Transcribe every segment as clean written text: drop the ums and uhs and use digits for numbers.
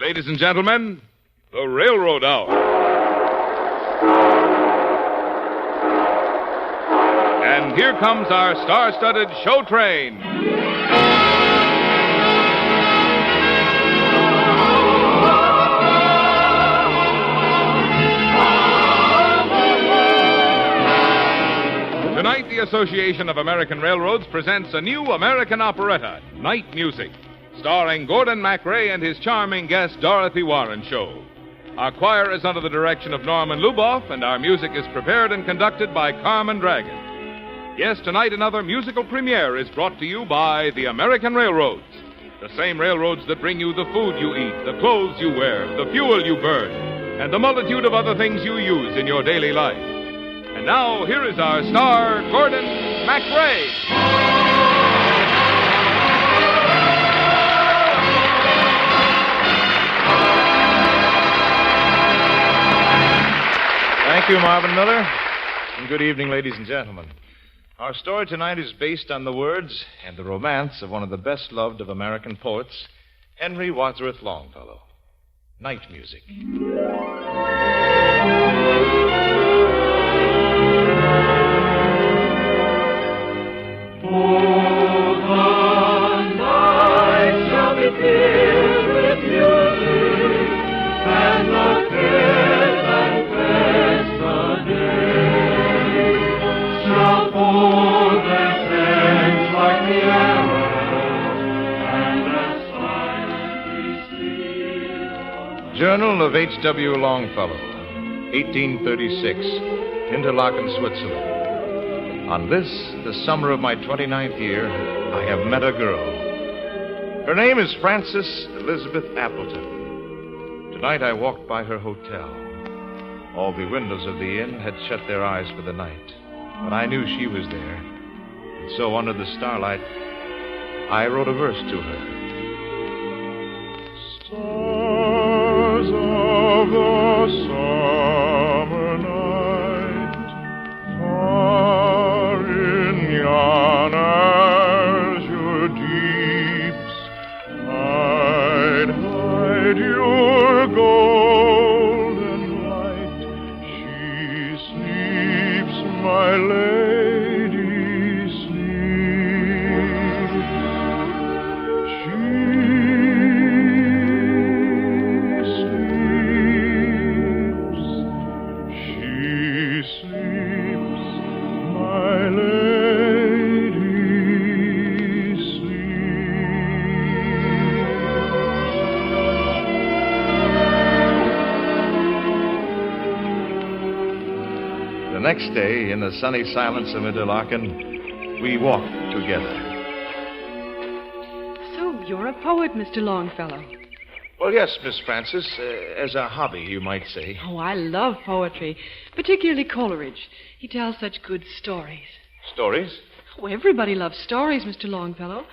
Ladies and gentlemen, the Railroad Hour. And here comes our star-studded show train. Tonight, the Association of American Railroads presents a new American operetta, Night Music, starring Gordon MacRae and his charming guest, Dorothy Warren Show. Our choir is under the direction of Norman Luboff, and our music is prepared and conducted by Carmen Dragon. Yes, tonight another musical premiere is brought to you by the American Railroads. The same railroads that bring you the food you eat, the clothes you wear, the fuel you burn, and the multitude of other things you use in your daily life. And now, here is our star, Gordon MacRae. Thank you, Marvin Miller. And good evening, ladies and gentlemen. Our story tonight is based on the words and the romance of one of the best-loved of American poets, Henry Wadsworth Longfellow. Night Music. Journal of H.W. Longfellow, 1836, Interlaken, Switzerland. On this, the summer of my 29th year, I have met a girl. Her name is Frances Elizabeth Appleton. Tonight I walked by her hotel. All the windows of the inn had shut their eyes for the night, but I knew she was there. And so under the starlight, I wrote a verse to her. Of the summer night, far in yon azure deeps, hide your golden light. She sleeps, my lady sleeps. The next day, in the sunny silence of Interlaken, we walked together. So, you're a poet, Mr. Longfellow. Well, yes, Miss Frances, as a hobby, you might say. Oh, I love poetry, particularly Coleridge. He tells such good stories. Stories? Oh, everybody loves stories, Mr. Longfellow.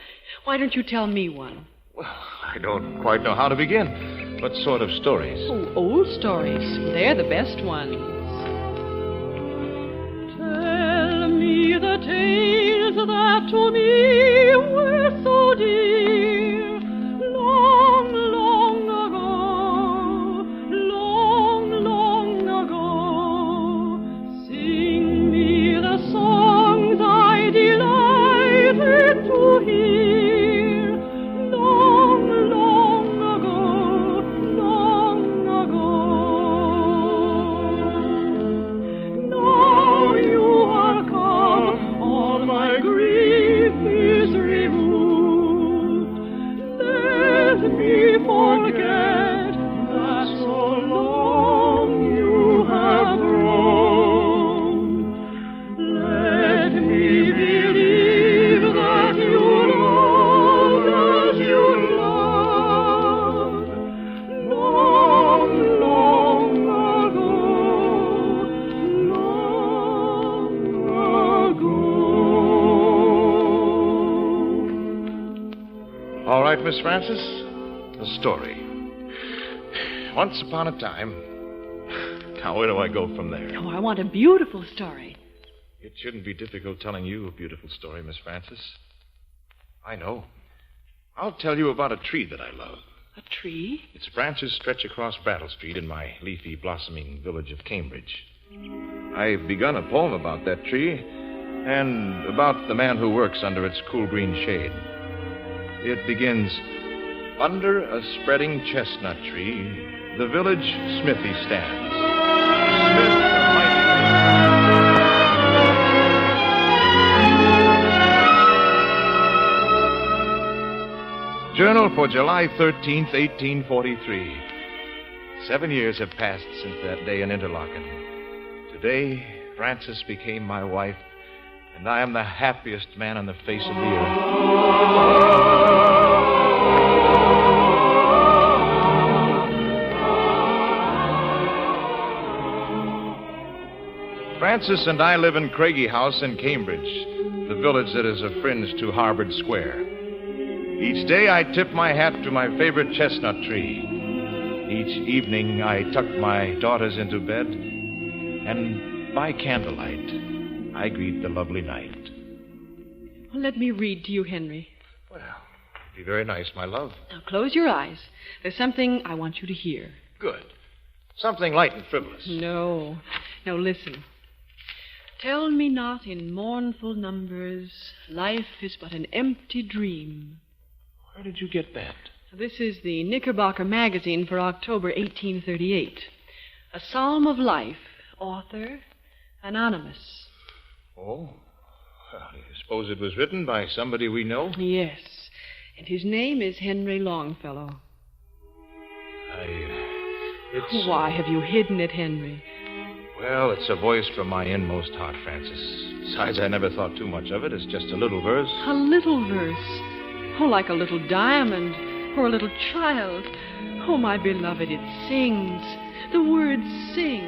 Why don't you tell me one? Well, I don't quite know how to begin. What sort of stories? Oh, old stories. They're the best ones. The tales that to me were so dear, long, long ago, long, long ago. Sing me the songs I delighted to hear, long, long ago, long ago. Now you are come, all my grief is removed. Let me forget that so long you have roamed. Let me believe that you loved as you loved long, long ago, long ago. All right, Miss Frances, a story. Once upon a time. Now, where do I go from there? Oh, I want a beautiful story. It shouldn't be difficult telling you a beautiful story, Miss Frances. I know. I'll tell you about a tree that I love. A tree? Its branches stretch across Brattle Street in my leafy, blossoming village of Cambridge. I've begun a poem about that tree and about the man who works under its cool green shade. It begins, under a spreading chestnut tree, the village smithy stands. Smith, a mighty... Journal for July 13th, 1843. 7 years have passed since that day in Interlaken. Today, Frances became my wife, and I am the happiest man on the face of the earth. Frances and I live in Craigie House in Cambridge, the village that is a fringe to Harvard Square. Each day I tip my hat to my favorite chestnut tree. Each evening I tuck my daughters into bed, and by candlelight I greet the lovely night. Well, let me read to you, Henry. Well, it'd be very nice, my love. Now, close your eyes. There's something I want you to hear. Good. Something light and frivolous. No. Now, listen. Tell me not in mournful numbers, life is but an empty dream. Where did you get that? This is the Knickerbocker Magazine for October 1838. A Psalm of Life, author, anonymous. Oh? Well, I suppose it was written by somebody we know? Yes, and his name is Henry Longfellow. Why have you hidden it, Henry? Well, it's a voice from my inmost heart, Frances. Besides, I never thought too much of it. It's just a little verse. A little verse? Oh, like a little diamond or a little child. Oh, my beloved, it sings. The words sing.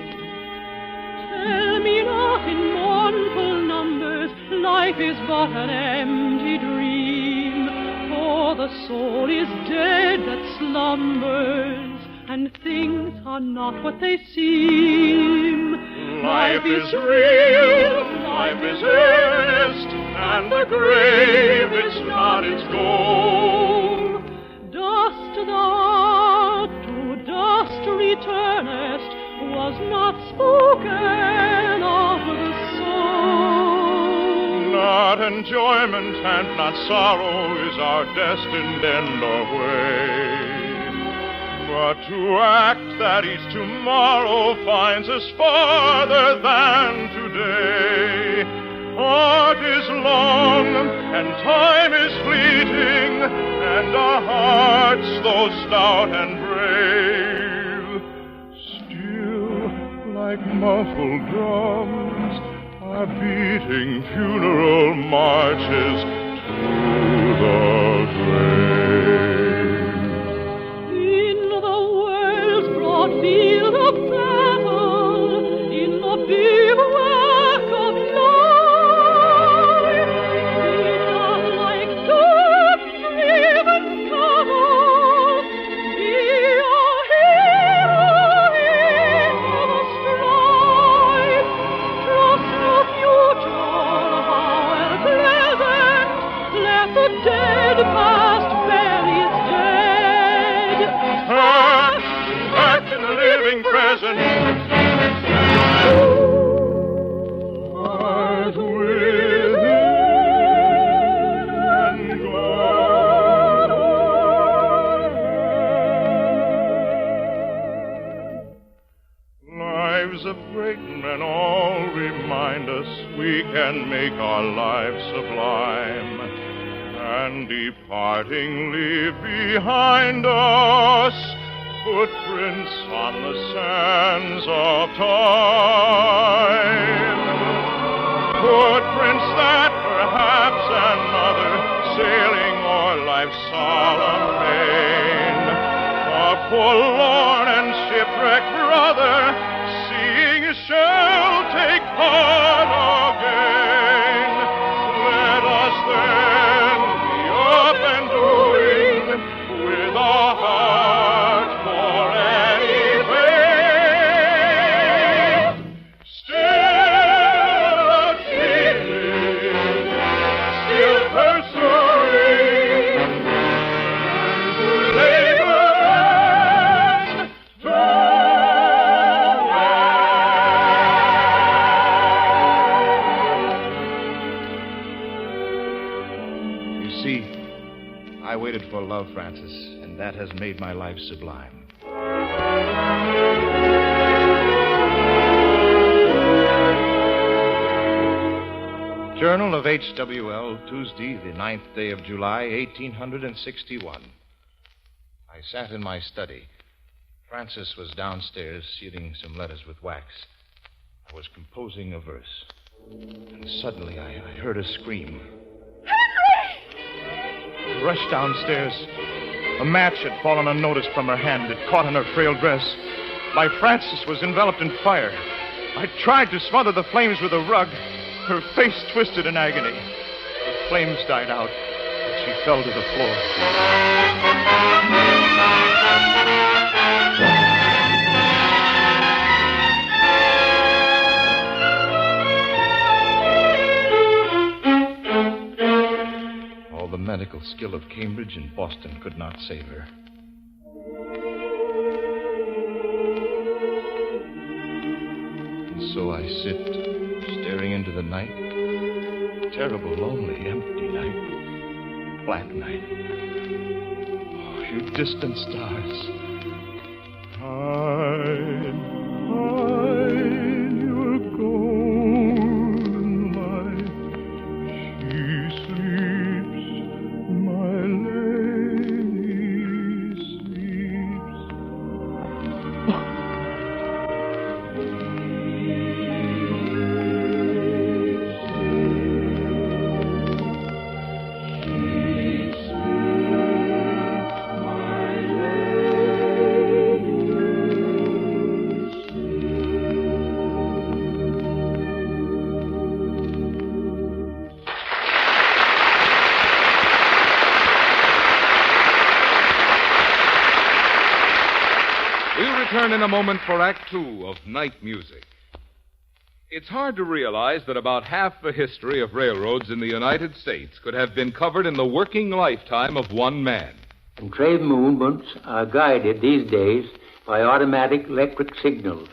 Tell me not in mournful numbers, life is but an empty dream. For the soul is dead that slumbers, and things are not what they seem. Life is real, life is earnest, and the grave is not its goal. Dust thou to dust returnest was not spoken of the soul. Not enjoyment and not sorrow is our destined end or way. But to act that each tomorrow finds us farther than today. Art is long, and time is fleeting, and our hearts, though stout and brave, still, like muffled drums, are beating funeral marches to the grave. Field of battle, in the bivouac of life, be not like dove-driven cattle, be a hero in the strife. Trust no future, however pleasant, let the dead past bury its dead. Act in the living present. Heart within and God. Lives of great men all remind us we can make our lives sublime, and departing leave behind us footprints on the sands of time. Footprints that perhaps another, sailing o'er life's solemn main, a forlorn and shipwrecked brother, seeing shall take part again. Let us then be up and doing with our heart for any fate. Still achieving, still pursuing, and to labor Francis, and that has made my life sublime. Journal of H.W.L., Tuesday, the 9th day of July, 1861. I sat in my study. Francis was downstairs sealing some letters with wax. I was composing a verse. And suddenly I heard a scream. Henry! I rushed downstairs. A match had fallen unnoticed from her hand. It caught on her frail dress. My Francis was enveloped in fire. I tried to smother the flames with a rug. Her face twisted in agony. The flames died out, but she fell to the floor. All the medical skill of Cambridge and Boston could not save her. And so I sit, staring into the night. Terrible, lonely, empty night. Black night. Oh, you distant stars. Hide, hide your golden light. She sleeps, my lady sleeps. Return in a moment for Act Two of Night Music. It's hard to realize that about half the history of railroads in the United States could have been covered in the working lifetime of one man. And trade movements are guided these days by automatic electric signals,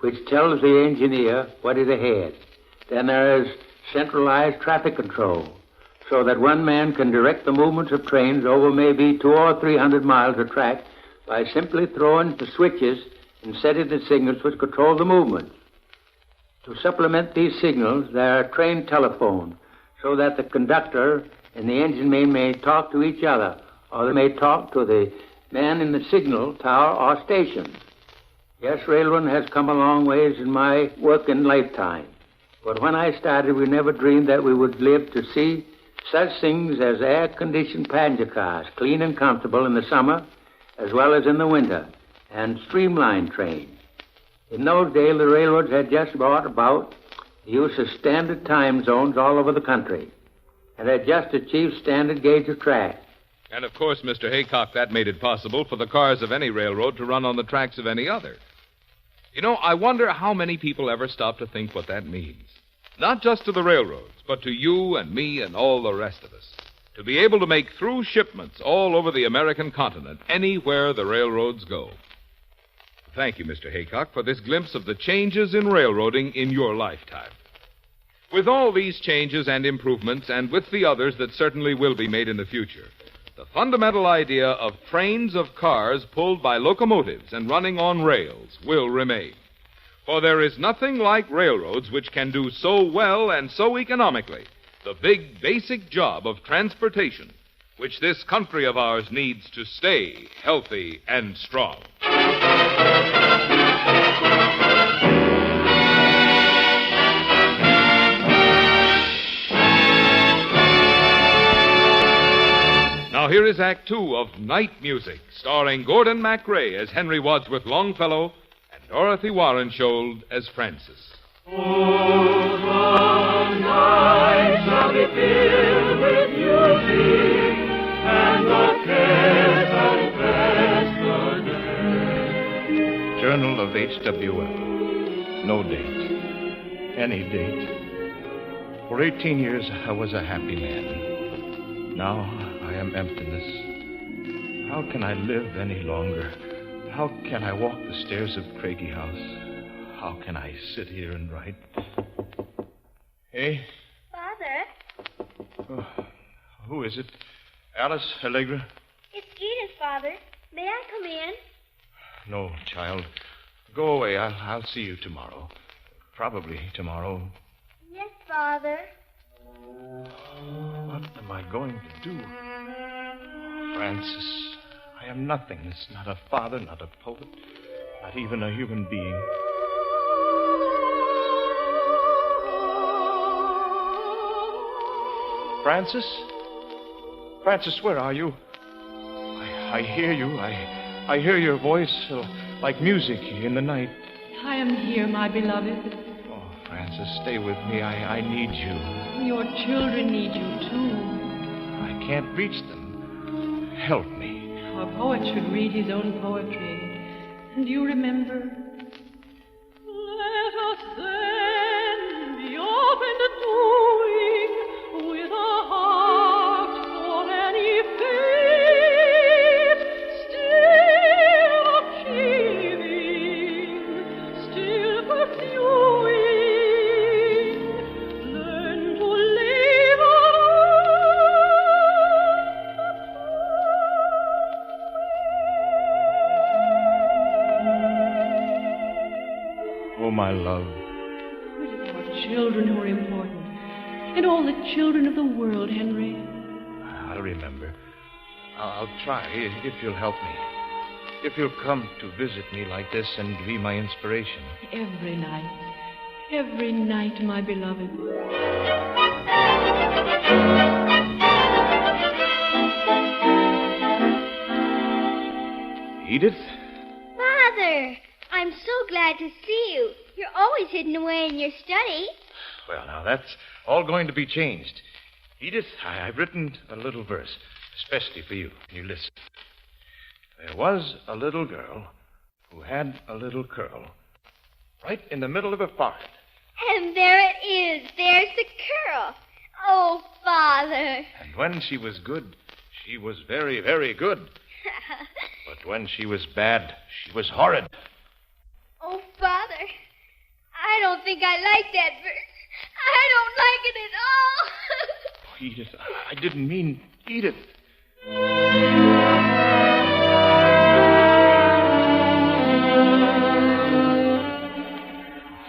which tells the engineer what is ahead. Then there is centralized traffic control, so that one man can direct the movements of trains over maybe 200 or 300 miles of track by simply throwing the switches and setting the signals which control the movement. To supplement these signals, there are train telephones, so that the conductor and the engine man may talk to each other, or they may talk to the man in the signal tower or station. Yes, railroad has come a long ways in my working lifetime. But when I started, we never dreamed that we would live to see such things as air-conditioned passenger cars, clean and comfortable in the summer, as well as in the winter, and streamlined trains. In those days, the railroads had just brought about the use of standard time zones all over the country, and had just achieved standard gauge of track. And, of course, Mr. Haycock, that made it possible for the cars of any railroad to run on the tracks of any other. You know, I wonder how many people ever stop to think what that means. Not just to the railroads, but to you and me and all the rest of us. To be able to make through shipments all over the American continent, anywhere the railroads go. Thank you, Mr. Haycock, for this glimpse of the changes in railroading in your lifetime. With all these changes and improvements, and with the others that certainly will be made in the future, the fundamental idea of trains of cars pulled by locomotives and running on rails will remain. For there is nothing like railroads which can do so well and so economically the big, basic job of transportation, which this country of ours needs to stay healthy and strong. Now here is Act Two of Night Music, starring Gordon MacRae as Henry Wadsworth Longfellow and Dorothy Warrenshold as Francis. Oh, the night shall be filled with music, and the cares and rest the day. Journal of H.W.L. No date. Any date. For 18 years, I was a happy man. Now I am emptiness. How can I live any longer? How can I walk the stairs of Craigie House? How can I sit here and write? Hey? Father? Oh, who is it? Alice? Allegra? It's Gita. Father. May I come in? No, child. Go away. I'll see you tomorrow. Probably tomorrow. Yes, Father. What am I going to do? Francis, I am nothingness. Not a father, not a poet, not even a human being. Francis? Francis, where are you? I hear you. I hear your voice like music in the night. I am here, my beloved. Oh, Francis, stay with me. I need you. Your children need you, too. I can't reach them. Help me. A poet should read his own poetry. And you remember? Let us then be open to doing with a heart for any fate, still achieving, still pursuing. Learn to live Oh, my love. It is our children who are important, and all the children of the world, Henry. I'll remember. I'll try if you'll help me. If you'll come to visit me like this and be my inspiration. Every night, my beloved. Edith? Father, I'm so glad to see you. You're always hidden away in your study. Well, now, that's all going to be changed. Edith, I've written a little verse, especially for you. You listen. There was a little girl who had a little curl right in the middle of her forehead. And there it is. There's the curl. Oh, Father. And when she was good, she was very, very good. But when she was bad, she was horrid. Oh, Father, I don't think I like that verse. I don't like it at all. Oh, Edith, I didn't mean Edith.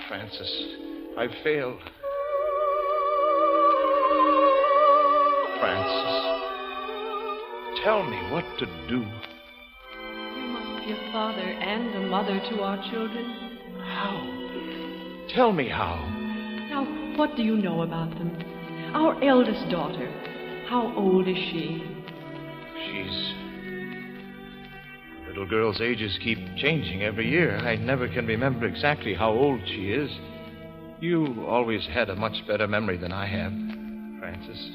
Francis, I've failed. Francis, tell me what to do. You must be a father and a mother to our children. How? Tell me how. Now, what do you know about them? Our eldest daughter, how old is she? She's... Little girls' ages keep changing every year. I never can remember exactly how old she is. You always had a much better memory than I have, Francis.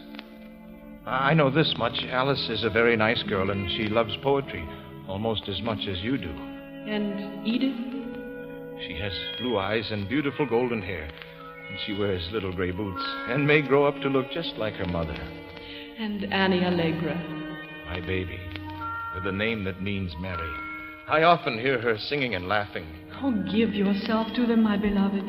I know this much. Alice is a very nice girl, and she loves poetry almost as much as you do. And Edith? She has blue eyes and beautiful golden hair, and she wears little gray boots and may grow up to look just like her mother. And Annie Allegra? My baby, with a name that means Mary. I often hear her singing and laughing. Oh, give yourself to them, my beloved.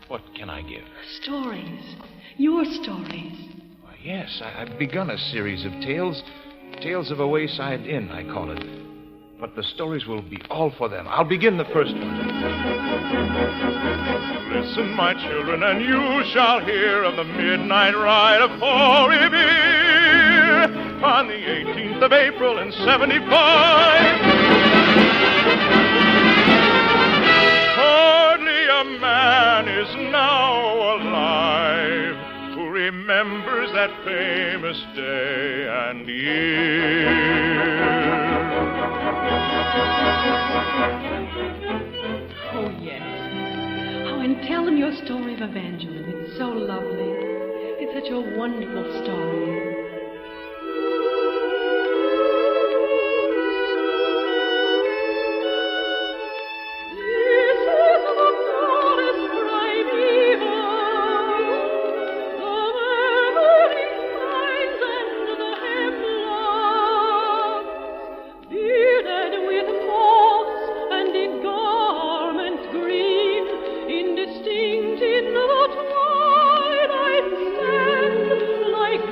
What can I give? Stories. Your stories. Why, yes, I've begun a series of tales. Tales of a Wayside Inn, I call it. But the stories will be all for them. I'll begin the first one. Listen, my children, and you shall hear of the midnight ride of Revere on the 18th of April in 75. Hardly a man is now alive who remembers that famous day and year. Oh, yes. Oh, and tell them your story of evangelism. It's so lovely. It's such a wonderful story. Indistinct in the twilight stand, like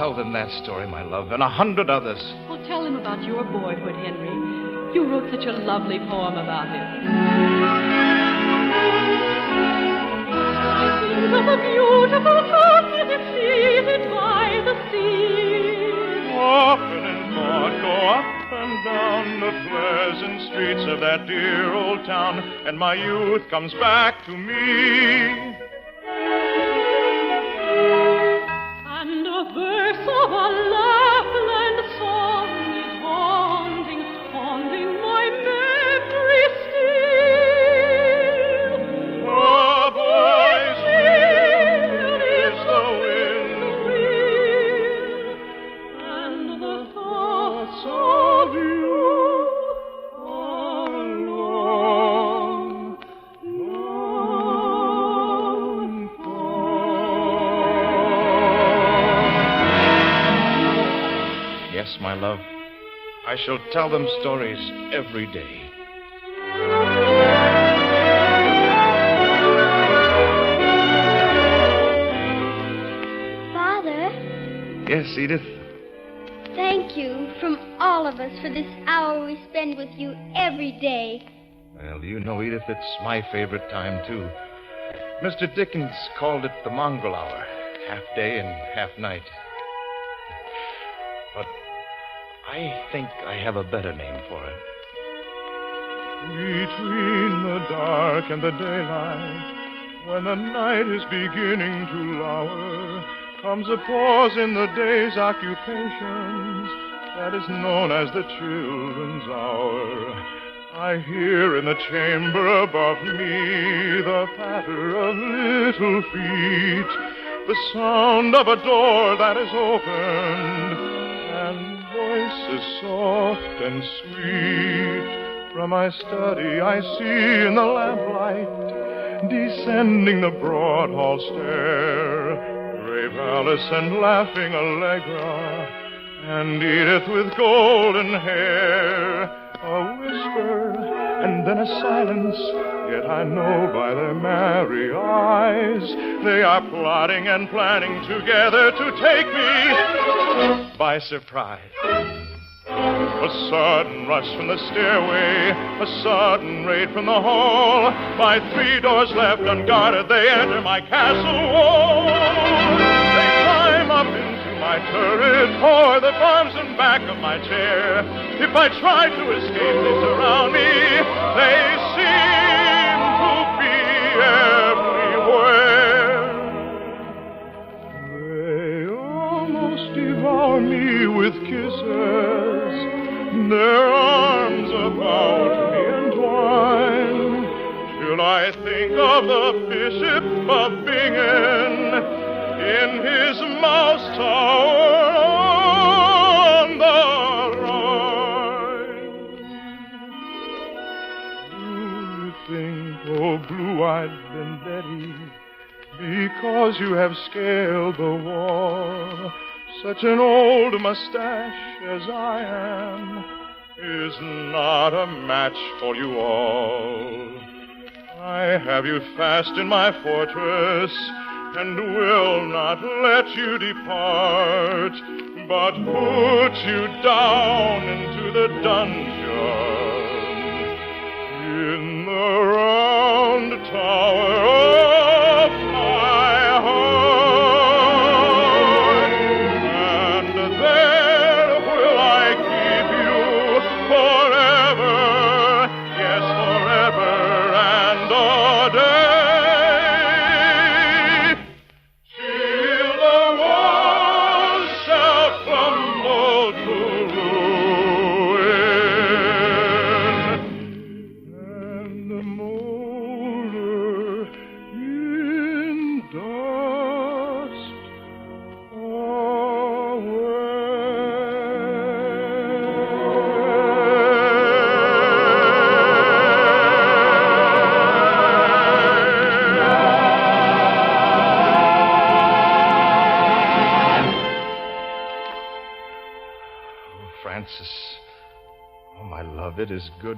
tell them that story, my love, and 100 others. Oh, tell them about your boyhood, Henry. You wrote such a lovely poem about it. Of a beautiful country seated by the sea. Often in thought go up and down the pleasant streets of that dear old town, and my youth comes back to me. And a verse of a Lapland song is haunting my memory still. A boy's will is the wind, and the thoughts of you are long, long gone. Yes, my love. I shall tell them stories every day. Father, Yes, Edith? thank you from all of us for this hour we spend with you every day. Well, you know, Edith, it's my favorite time, too. Mr. Dickens called it the mongrel hour, half day and half night. But I think I have a better name for it. Between the dark and the daylight, when the night is beginning to lower, comes a pause in the day's occupations that is known as the children's hour. I hear in the chamber above me the patter of little feet, the sound of a door that is opened, and voices soft and sweet. From my study I see in the lamplight, descending the broad hall stair, grave Alice and laughing Allegra, and Edith with golden hair. A whisper, and then a silence, yet I know by their merry eyes they are plotting and planning together to take me by surprise. A sudden rush from the stairway, a sudden raid from the hall. By 3 doors left unguarded, they enter my castle wall. They climb up into my turret, pour the arms and back of my chair. If I try to escape, they surround me. They seem to be everywhere. They almost devour me with kisses, their arms about me entwine, till I think of the Bishop of Bingen in his mouse tower on the Rhine. Do you think, oh blue-eyed Vendetti, because you have scaled the wall, such an old mustache as I am is not a match for you all. I have you fast in my fortress and will not let you depart, but put you down into the dungeon in the round tower of my heart. And there will I keep you forever, yes, forever and a day, till the walls shall crumble to ruin, and the molder in dust Francis. Oh, my love, it is good.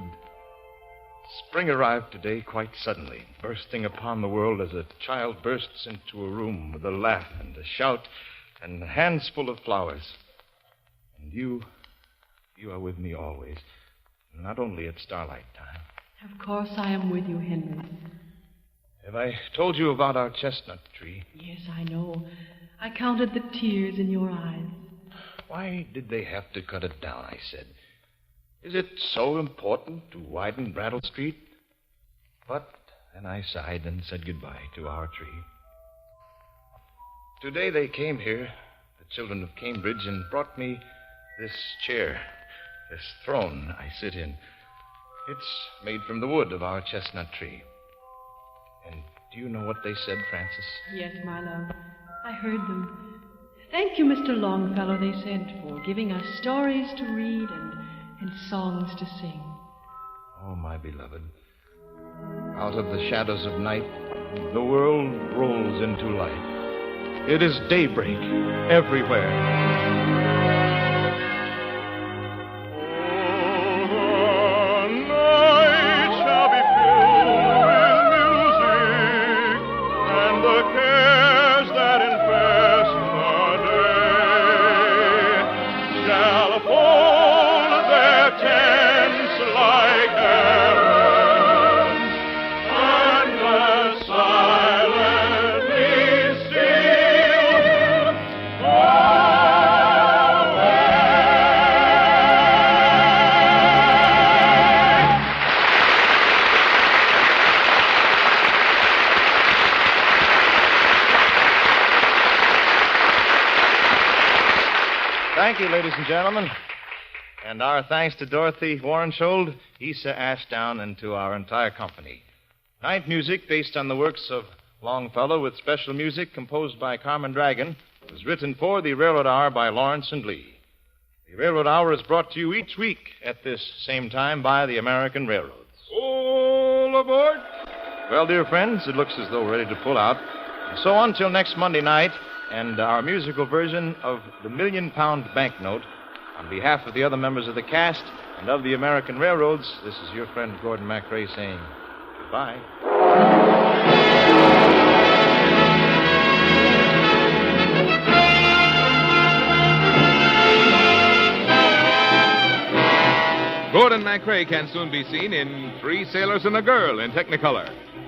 Spring arrived today quite suddenly, bursting upon the world as a child bursts into a room with a laugh and a shout, and hands full of flowers. And you are with me always, not only at starlight time. Of course I am with you, Henry. Have I told you about our chestnut tree? Yes, I know. I counted the tears in your eyes. Why did they have to cut it down, I said. Is it so important to widen Brattle Street? But then I sighed and said goodbye to our tree. Today they came here, the children of Cambridge, and brought me this chair, this throne I sit in. It's made from the wood of our chestnut tree. And do you know what they said, Francis? Yes, my love. I heard them. Thank you, Mr. Longfellow, they said, for giving us stories to read and songs to sing. Oh, my beloved. Out of the shadows of night, the world rolls into light. It is daybreak everywhere. Thank you, ladies and gentlemen. And our thanks to Dorothy Warrenshold, Isa Ashdown, and to our entire company. Night music, based on the works of Longfellow, with special music composed by Carmen Dragon, was written for the Railroad Hour by Lawrence and Lee. The Railroad Hour is brought to you each week at this same time by the American Railroads. All aboard! Well, dear friends, it looks as though we're ready to pull out. So until next Monday night, and our musical version of the £1 Million Banknote, on behalf of the other members of the cast and of the American Railroads, this is your friend Gordon MacRae saying goodbye. Gordon MacRae can soon be seen in Three Sailors and a Girl in Technicolor.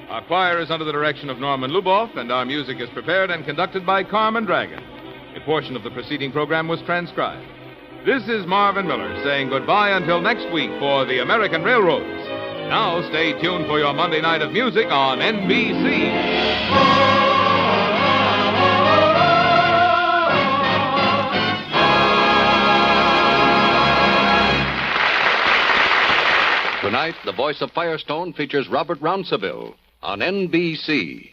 Our choir is under the direction of Norman Luboff, and our music is prepared and conducted by Carmen Dragon. A portion of the preceding program was transcribed. This is Marvin Miller saying goodbye until next week for the American Railroads. Now stay tuned for your Monday night of music on NBC. Tonight, The Voice of Firestone features Robert Rounceville on NBC.